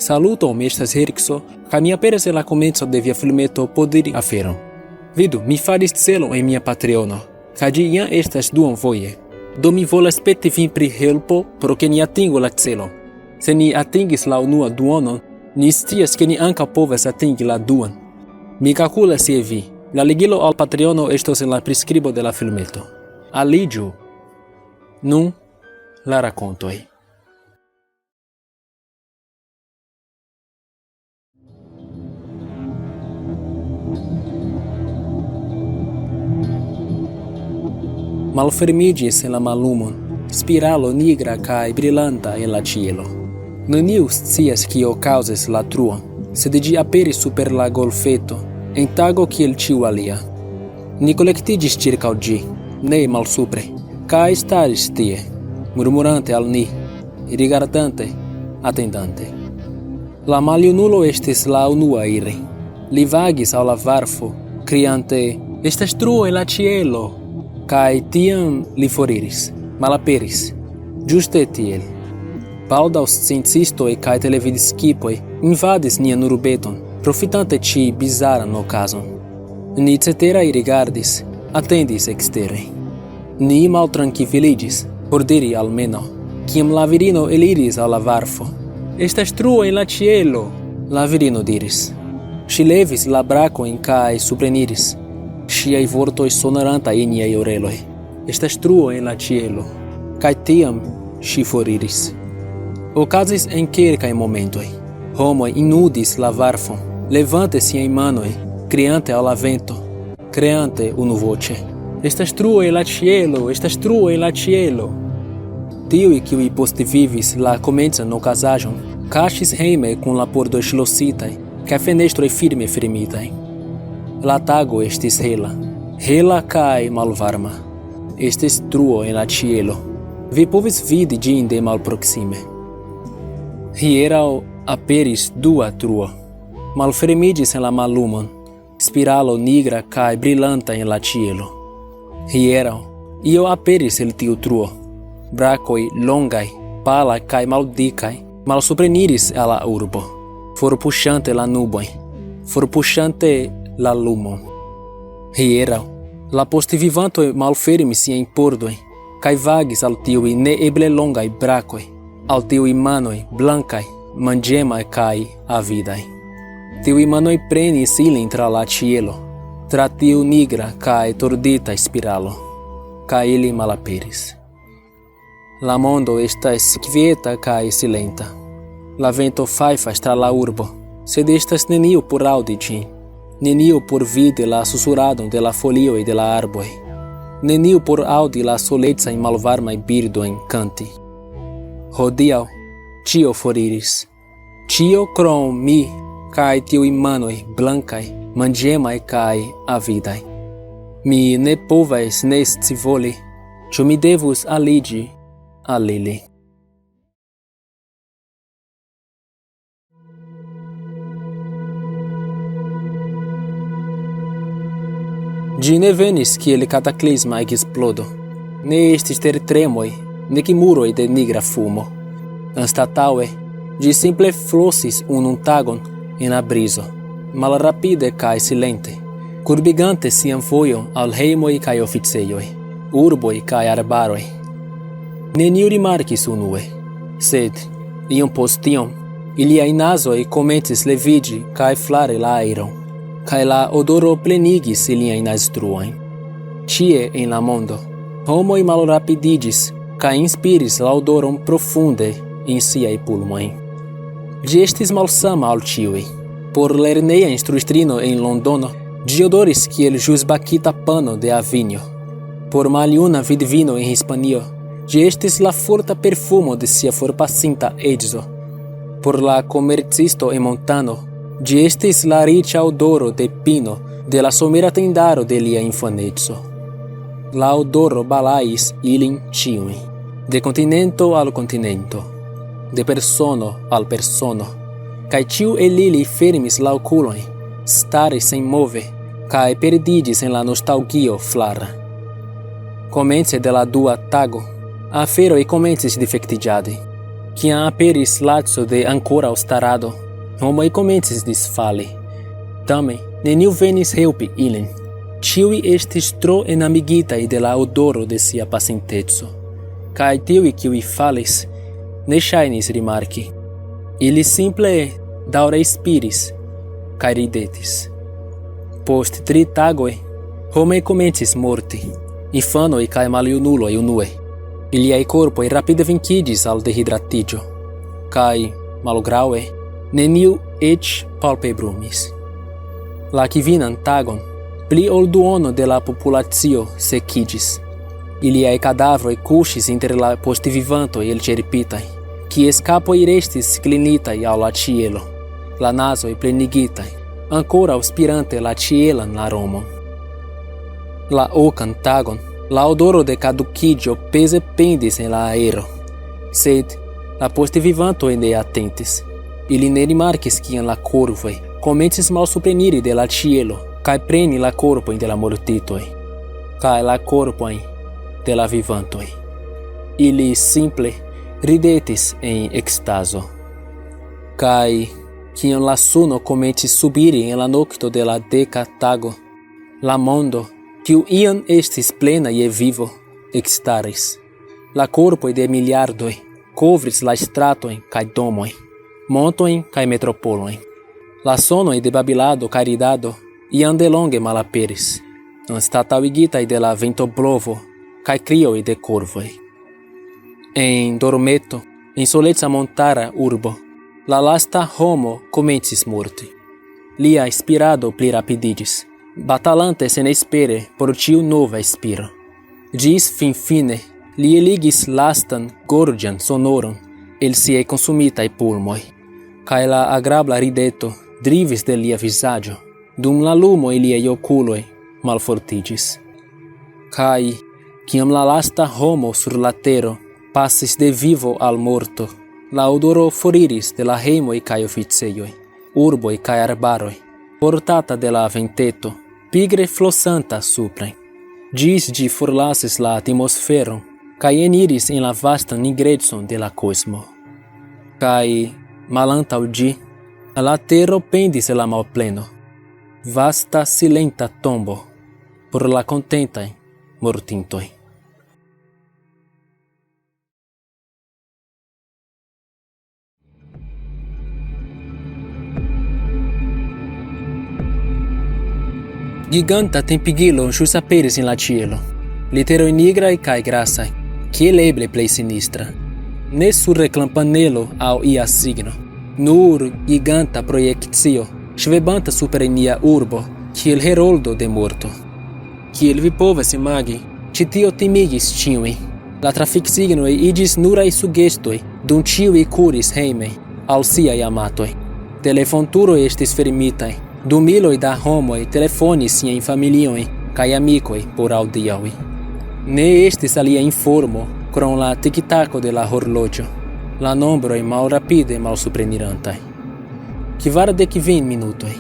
Saluto, mi estas Erikso, kaj mi aperas en la komenco de via filmeto Podiri Afero. Vidu, mi faris celo en mia Patreono, kaj ĝi jam estas duonvoje. Do mi volas peti vin pri helpo, pro ke ni atingu la celo. Se ni atingis la unua duonon, ni scias ke ni ankaŭ povas atingi la duan. Mi kalkulas je vi. La ligilo al Patreono estos en la priskribo de la filmeto. Aliĝu! Nun, la rakontoj. Malfermiĝis en la mallumon, spiralo nigra kaj brilanta en la ĉielo. Neniu scias kio kaŭzis la truon, sed ĝi aperis super la golfeto, en tago kiel ĉiu alia. Ni kolektiĝis ĉirkaŭ ĝi, ne malsupre, kaj staris tie, murmurante al ni, rigardante, atendante. La maljunulo estis la unua iri. Li vagis al la varfo, kriante, estas truo en la ĉielo, kaj tiam li foriris, malaperis, ĝuste tiel. Baldaŭ sciencistoj kaj televidskipoj invadis nian urbeton, profitante ĉi bizaran okazon. Ni ceteraj rigardis, atendis ekstere. Ni maltrankviliĝis, por diri almenaŭ, kiam la virino eliris al la varfo. Estas truo en la ĉielo, la virino diris. Ŝi levis la brakojn kaj supreniris. Ŝiaj vortoj sonorantaj en niaj oreloj. Estas truo en la ĉielo. Kaj tiam ŝi foriris. Okazis en kelkaj momentoj. Homoj inundis la varfon, levante siajn manojn, kriante al la vento, kreante unuvoĉe. Estas truo en la ĉielo, estas truo en la ĉielo. Tiuj, kiuj postvivis la komencan okazaĵon, kaŝis hejme kun la pordoj ŝlositaj kaj fenestroj firme fermitaj. La tago estis hela, hela kaj malvarma. Estis truo en la ĉielo. Vi povis vidi ĝin de malproksime. Hieraŭ aperis dua truo. Malfermiĝis en la mallumon, spiralo nigra kaj brilanta en la ĉielo. Hieraŭ io aperis el tiu truo. Brakoj longaj, palaj kaj maldikaj malsupreniris al la urbo, forpuŝante la nubojn, forpuŝante la lumon. Hieraŭ la postvivantoj malfermis siajn pordojn kaj vagis al tiuj neeble longaj brakoj, al tiuj manoj blankaj, manĝemaj kaj avidaj. Tiuj manoj prenis ilin tra la ĉielo, tra tiu nigra kaj tordita spiralo, kaj ili malaperis. La mondo estas kvieta kaj silenta. La vento fajfas tra la urbo, sed estas neniu por aŭdi ĝin. Neniu por vidi la susuradon de la folioj de la arboj. Neniu por aŭdi la solecajn malvarmaj birdojn kanti. Hodiaŭ ĉio foriris. Ĉio krom mi kaj tiuj manoj blankaj, manĝemaj kaj avidaj. Mi ne povas ne scivoli, ĉu mi devus aliĝi al ili. Ĝi ne venis kiel kataklizma eksplodo. Ne estis tertremoj, nek muroj de nigra fumo. Anstataŭe, ĝi simple flosis unun tagon en la brizo, malrapide kaj silente, kurbigante sian vojon al hejmoj kaj oficejoj, urboj kaj arbaroj. Neniu rimarkis unue, sed, iom post iom, iliaj nazoj komencis leviĝi kaj flari la aeron, kaj la odoro plenigis iliajn naztruojn. Ĉie en la mondo, homoj malrapidiĝis kaj inspiris la odoron profunde en siaj pulmoj. Ĝi estis malsama al ĉiuj. Por lerneja instruistrino en Londono, ĝi odoris kiel ĵusbakita pano de Avinjo. Por maljuna vidvino en Hispanio, ĝi estis la forta perfumo de sia forpasinta edzo. Por la komercisto en Montano, ĝi estis la riĉa odoro de pino de la somera tendaro de lia infaneco. La odoro balais ilin ĉiujn, de kontinento al kontinento, de persono al persono, kaj ĉiu el ili fermis la okulojn, staris senmove, kaj perdiĝis en la nostalgio flara. Komence de la dua tago, aferoj komencis difektiĝadi. Kiam aperis laco de ankoraŭ starado, homoj komencis disfali. Tamen neniu venis helpi ilin. Ĉiuj estis tro enamigitaj de la odoro de sia pasinteco, kaj tiuj, kiuj falis, ne ŝajnis rimarki. Ili simple daŭre spiris kaj ridetis. Post 3 tagoj, homoj komencis morti, infanoj kaj maljunuloj unue. Iliaj korpoj rapide venkigis al dehidratiĝo, kaj, malgraŭe, neniu eĉ palpebrumis. La kvinan tagon, pli ol duono de la populacio sekigis. Iliaj kadavroj kuŝis inter la postvivantoj elĉerpitaj, kies kapoj restis klinitaj al la ĉielo, la nazoj plenigitaj, ankoraŭ spirante la ĉielan aromon. La okan tagon, la odoro de caduciĝo peze pendis en la aero, sed la postvivantoj ne atentis. Ili ne rimarkis kiam la korvoj komencis malsupreniri de la ĉielo kaj preni la korpojn de la mortitoj, kaj la korpojn de la vivantoj. Ili simple ridetis en ekstazo. Kaj kiam la suno komencis subiri en la nokto de la 10. tago, la mondo, kiu iam estis plena je vivo, ekstaris. La korpoj de miliardoj kovris la stratojn kaj domojn, montojn kaj metropolojn. La sonoj de babilado kaj ridado iam delonge malaperis, anstataŭigitaj de la ventoblovo kaj krioj de korvoj. En dormeto, en soleca montara urbo, la lasta homo komencis morti. Lia spirado pli rapidiĝis, batalante senespere por ĉiu nova spiro. Ĝis finfine li eligis lastan gorĝan sonoron el siaj konsumitaj pulmoj, kaj la agrabla rideto drivis de lia vizaĝo, dum la lumo iliaj okuloj malfortiĝis. Kaj kiam la lasta homo sur la tero pasis de vivo al morto, la odoro foriris de la hejmoj kaj oficejoj, urboj kaj arbaroj, portata de la venteto, pigre flosanta supren. Ĝis ĝi forlasis la atmosferon kaj eniris en la vastan nigrecon de la kosmo. Kaj malantaŭ ĝi, la tero pendis la malpleno, vasta silenta tombo por la kontentaj mortintoj. Giganta tempigilo ĵus aperis en la ĉielo, literoj nigraj kaj grasaj, kiel eble plej sinistra. Ne sur reklampanelo aŭ ia signo, nur giganta projekcio, ŝvebanta super nia urbo, kiel heroldo de morto. Kiel vi povas imagi, ĉi tio timigis ĉiujn. La trafiksignoj iĝis nuraj sugestoj, dum ĉiuj kuris hejme al siaj amatoj. Telefonturoj estis fermitaj, dum miloj da homoj telefonis siajn familiojn kaj amikoj por aŭdiaŭi. Ne estis alia informo krom la tiktako de la horloĝo, la nombroj malrapide malsuprenirantaj. 45 minutoj.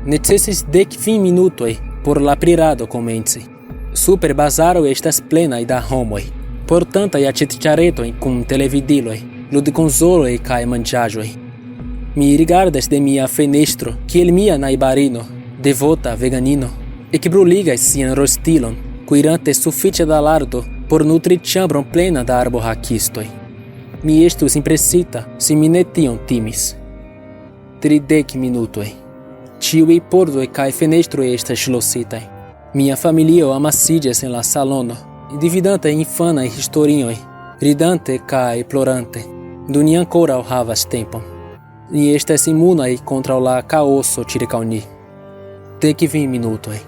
Necesis 10 minutoj por la prirado komenci. Super bazaro estas plenaj da homoj, portantaj aĉetĉaretojn kun televidiloj, ludkonsoloj kaj manĝaĵoj. Mi rigardas de mia fenestro, kiel mia najbarino, devota veganino, ekbruligas sian rostilon, kuirante sufiĉe da lardo por nutri ĉambron plena da arbohakistoj. Mi estus impresita, se mi ne tion timis. 30 minutoj. Ĉiuj pordoj kaj fenestroj estas ŝlositaj. Mia familio amasiĝas en la salono, dividante infanaj historioj, ridante kaj plorante, do ni ankoraŭ havas tempon. Ni estas imunaj kontraŭ la kaoso ĉirkaŭ ni. 10 minutoj.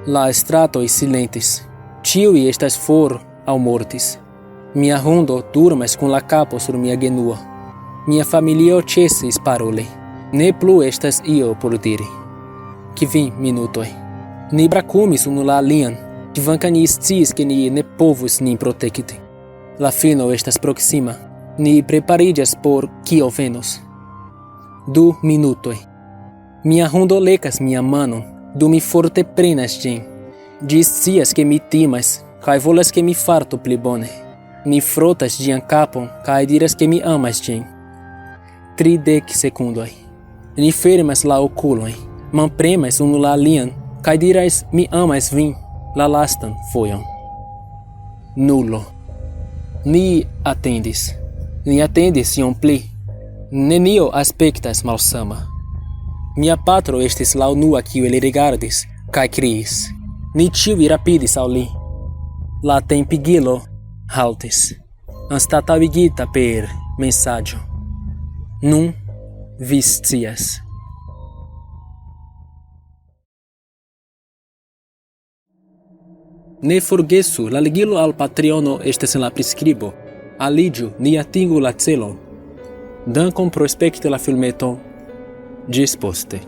La stratoj silentis. Ĉiuj estas for aŭ mortis. Mia hundo dormas kun la kapo sur mia genuo. Mia familio ĉesis paroli. Ne plu estas io por diri. 5 minutoj. Ni brakumis unu la alian, kvankam ni sciis ke ni ne povus nin protekti. La fino estas proksima. Ni prepariĝas por kio venos. 2 minutoj. Mia hundo lekas mia manon, dum mi forte prenas ĝin. Ĝi scias ke mi timas, kaj volas ke mi fartu pli bone. Mi frotas gian capon, cae diras que mi amas gin. 30 secundoi. Ni ferimas la oculoi, manpremas unu la alian, cae diras mi amas vin, la lastan foion. Nulo. Ni attendis. Ni attendis iom pli. Nenio aspectas malsama. Mia patro estis la unua kiu li rigardis, cae criis. Ni ĉiuj rapidis al li. La tempigilo haltis, anstataŭigita per mensaĝo. Nun vi scias. Ne forgesu, la ligilo al Patreono estas en la priskribo. Aliĝu, ni atingu la celon. Dankon pro spekti la filmeton. Ĝis poste.